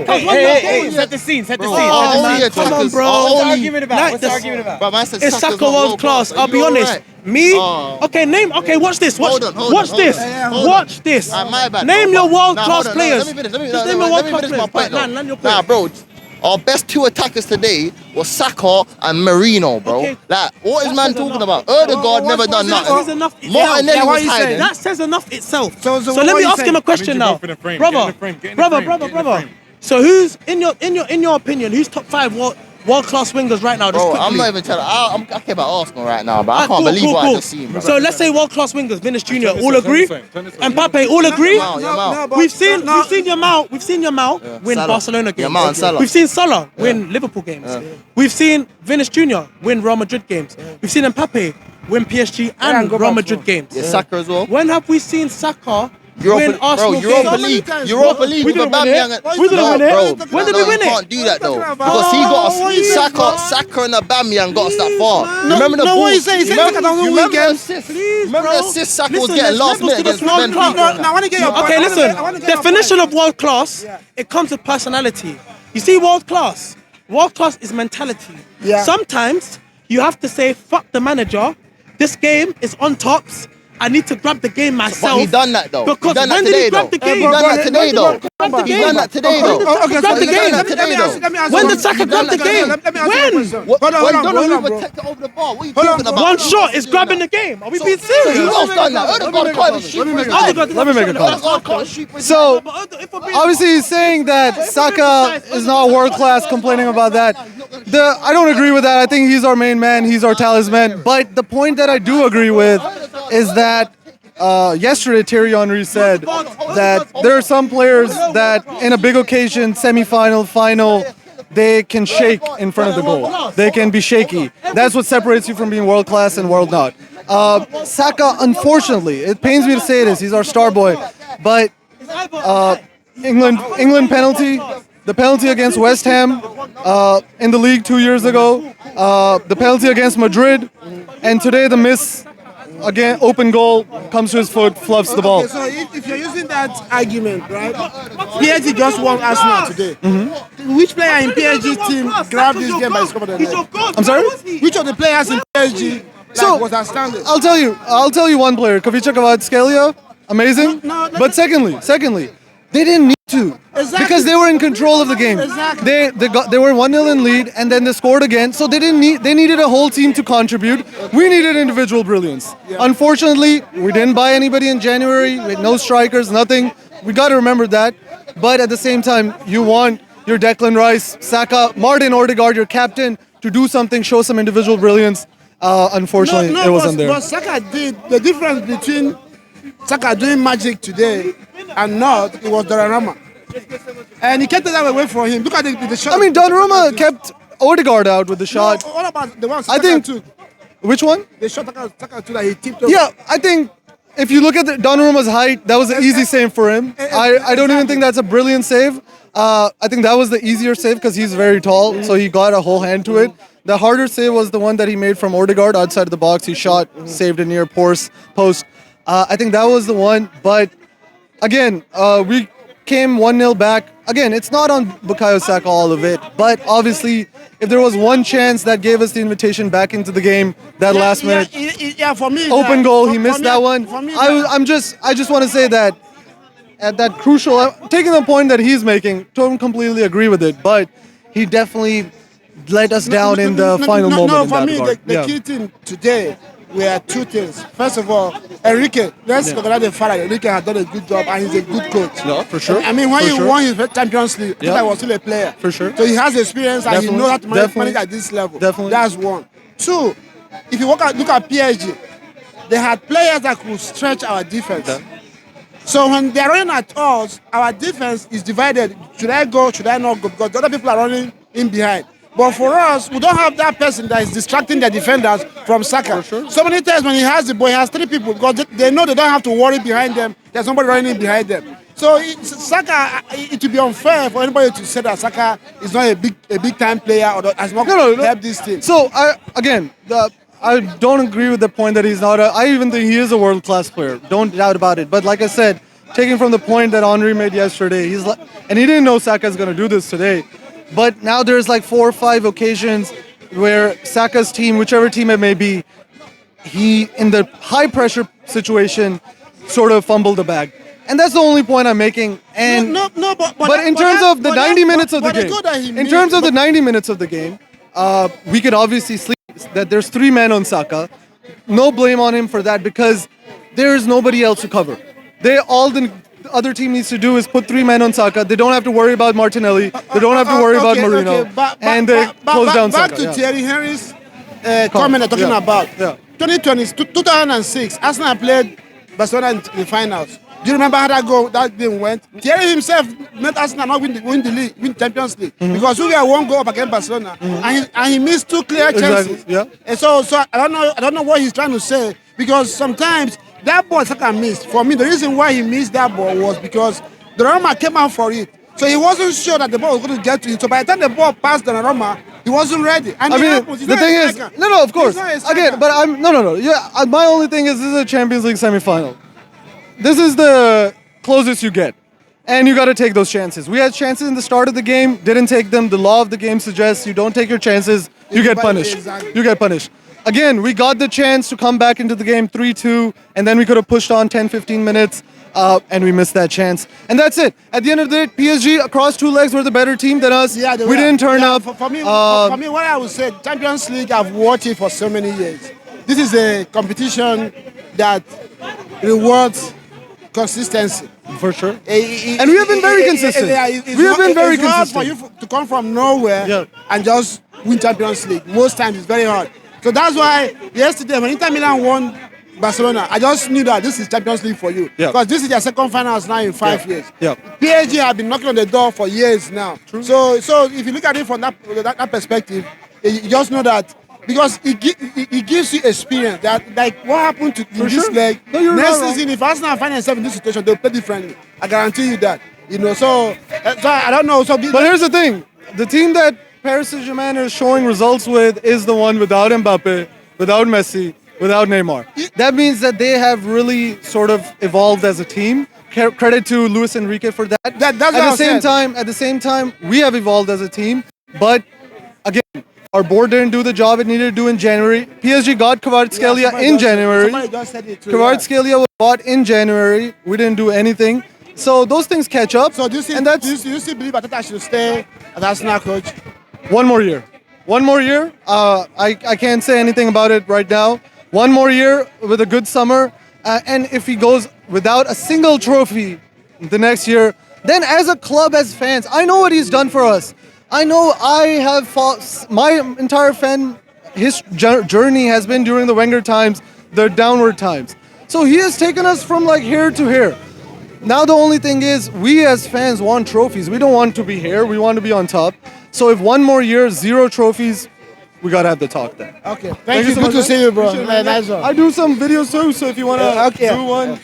Hey, set the scene. Come on, bro. What's the argument about? It's Saka world class. I'll be honest. Me? Okay, watch this. Watch this. Watch this. My bad. Name your world class players. Let me Finish my point. Nah, bro. Our best two attackers today was Saka and Marino, bro. Okay. Like, what is man talking about? Odegaard never done nothing. Martinelli was hiding. That says enough itself. So let me ask him a question now, brother. So who's in your opinion? Who's top 5 world class wingers right now? Bro, I'm not even telling. I care about Arsenal right now, but I can't believe what I just seen, bro. So let's say world class wingers, Vinicius Junior, all agree, and Mbappe all agree. We've seen Yamal win Barcelona games. We've seen Salah win Liverpool games. We've seen Vinicius Junior win Real Madrid games. We've seen Mbappe win PSG and Real Madrid games. Yeah, Saka as well. When have we seen Saka win Arsenal Europa League. We didn't win it. When did we win it? You can't do that though, because he got Saka and Aubameyang got us that far. Remember the ball? What you say? Remember the assist? Remember the assist Saka was getting last minute against Benfica? Okay, listen. Definition of world class, it comes with personality. You see, world class is mentality. Sometimes you have to say, fuck the manager. This game is on tops. I need to grab the game myself. But he done that though. Because when did he grab the game? He done that today though. He done that today though. When did Saka grab the game? When? When Donnarumma protected over the bar. What are you talking about? One shot is grabbing the game. Are we being serious? Who else done that? Odegaard can't even shoot. Let me make a comment. So, obviously he's saying that Saka is not world class, complaining about that. I don't agree with that. I think he's our main man. He's our talisman. But the point that I do agree with is that yesterday Thierry Henry said that there are some players that in a big occasion, semi-final, final, they can shake in front of the goal. They can be shaky. That's what separates you from being world class and world not. Saka, unfortunately, it pains me to say this, he's our star boy, but England penalty, the penalty against West Ham in the league 2 years ago, the penalty against Madrid, and today the miss. Again, open goal, comes to his foot, fluffs the ball. Okay, so if you're using that argument, right? PSG just won Arsenal today. Which player in PSG's team grabbed this game by his cover? I'm sorry? Which of the players in PSG was outstanding? I'll tell you one player, Kvaratskhelia Kvaratskhelia, amazing. But secondly, they didn't need to. Because they were in control of the game. They were 1-0 in lead and then they scored again. So they needed a whole team to contribute. We needed individual brilliance. Unfortunately, we didn't buy anybody in January. We had no strikers, nothing. We got to remember that. But at the same time, you want your Declan Rice, Saka, Martin Odegaard, your captain, to do something, show some individual brilliance. Unfortunately, it wasn't there. But Saka did. The difference between Saka doing magic today and not, it was Donnarumma. And he kept it away from him. Look at the shot. I mean, Donnarumma kept Odegaard out with the shot. No, what about the one Saka took? Which one? The shot Saka took that he tipped over. Yeah, I think if you look at Donnarumma's height, that was an easy save for him. I don't even think that's a brilliant save. I think that was the easier save because he's very tall, so he got a whole hand to it. The harder save was the one that he made from Odegaard outside of the box. He shot, saved it near post. I think that was the one. But again, we came 1-0 back. Again, it's not on Bukayo Saka, all of it. But obviously, if there was one chance that gave us the invitation back into the game, that last minute for me, open goal, he missed that one. I just want to say that at that crucial, taking the point that he's making, don't completely agree with it, but he definitely let us down in the final moment. No, for me, the key thing today were two things. First of all, Enrique, let's congratulate the fact that Enrique has done a good job and he's a good coach. No, for sure. I mean, when he won his Champions League, I was still a player. For sure. So he has experience and he knows how to manage at this level. Definitely. That's one. Two, if you look at PSG, they had players that could stretch our defense. So when they're running at us, our defense is divided. Should I go? Should I not go? Because the other people are running in behind. But for us, we don't have that person that is distracting the defenders from Saka. Sure. So many times when he has the ball, he has three people because they know they don't have to worry behind them. There's somebody running behind them. So Saka, it would be unfair for anybody to say that Saka is not a big time player or has not helped this team. So I don't agree with the point that he's not. I even think he is a world-class player. Don't doubt about it. But like I said, taking from the point that Henry made yesterday. He's like, and he didn't know Saka's going to do this today. But now there's like 4 or 5 occasions where Saka's team, whichever team it may be, he, in the high pressure situation, sort of fumbled the bag. And that's the only point I'm making. And but in terms of the 90 minutes of the game, in terms of the 90 minutes of the game, we could obviously see that there's 3 men on Saka. No blame on him for that because there's nobody else to cover. All the other team needs to do is put 3 men on Saka. They don't have to worry about Martinelli. They don't have to worry about Marino. And they close down Saka. Back to Thierry Henry's comment talking about 2006, Arsenal played Barcelona in the finals. Do you remember how that game went? Thierry himself made Arsenal not win the league, win Champions League, because we were 1 goal up against Barcelona, and he missed 2 clear chances. Yeah. And so I don't know what he's trying to say, because sometimes that ball Saka missed. For me, the reason why he missed that ball was because Donnarumma came out for it, so he wasn't sure that the ball was going to get to him. So by the time the ball passed Donnarumma, he wasn't ready. And I mean, the thing is, no, of course. Again, but no. Yeah, my only thing is this is a Champions League semi-final. This is the closest you get. And you got to take those chances. We had chances in the start of the game, didn't take them. The law of the game suggests you don't take your chances, you get punished. Exactly. You get punished. Again, we got the chance to come back into the game 3-2, and then we could have pushed on 10-15 minutes, and we missed that chance. And that's it. At the end of the day, PSG across 2 legs were the better team than us. Yeah, we didn't turn up. For me, what I would say, Champions League, I've watched it for so many years. This is a competition that rewards consistency. For sure. And we have been very consistent. We have been very consistent. It's hard for you to come from nowhere and just win Champions League. Most times it's very hard. So that's why yesterday when Inter Milan won Barcelona, I just knew that this is Champions League for you. Because this is their second finals now in 5 years. PSG have been knocking on the door for years now. True. So if you look at it from that perspective, you just know that, because it gives you experience that, like, what happened to this leg. Next season, if Arsenal find themselves in this situation, they'll play differently. I guarantee you that. So I don't know. But here's the thing: the team that Paris Saint-Germain is showing results with is the one without Mbappe, without Messi, without Neymar. That means that they have really sort of evolved as a team. Credit to Luis Enrique for that. At the same time, we have evolved as a team. But again, our board didn't do the job it needed to do in January. PSG got Kvaratskhelia in January. Kvaratskhelia was bought in January. We didn't do anything. So those things catch up. So do you still believe Arteta should stay as Arsenal coach? 1 more year. 1 more year. I can't say anything about it right now. 1 more year with a good summer. And if he goes without a single trophy the next year, then as a club, as fans, I know what he's done for us. I know I have fought, my entire his journey has been during the Wenger times, the downward times. So he has taken us from like here to here. Now the only thing is, we as fans want trophies. We don't want to be here. We want to be on top. So if 1 more year, 0 trophies, we gotta have the talk then. Okay. Thank you. Good to see you, bro. Nice one. I do some videos too, so if you wanna do one.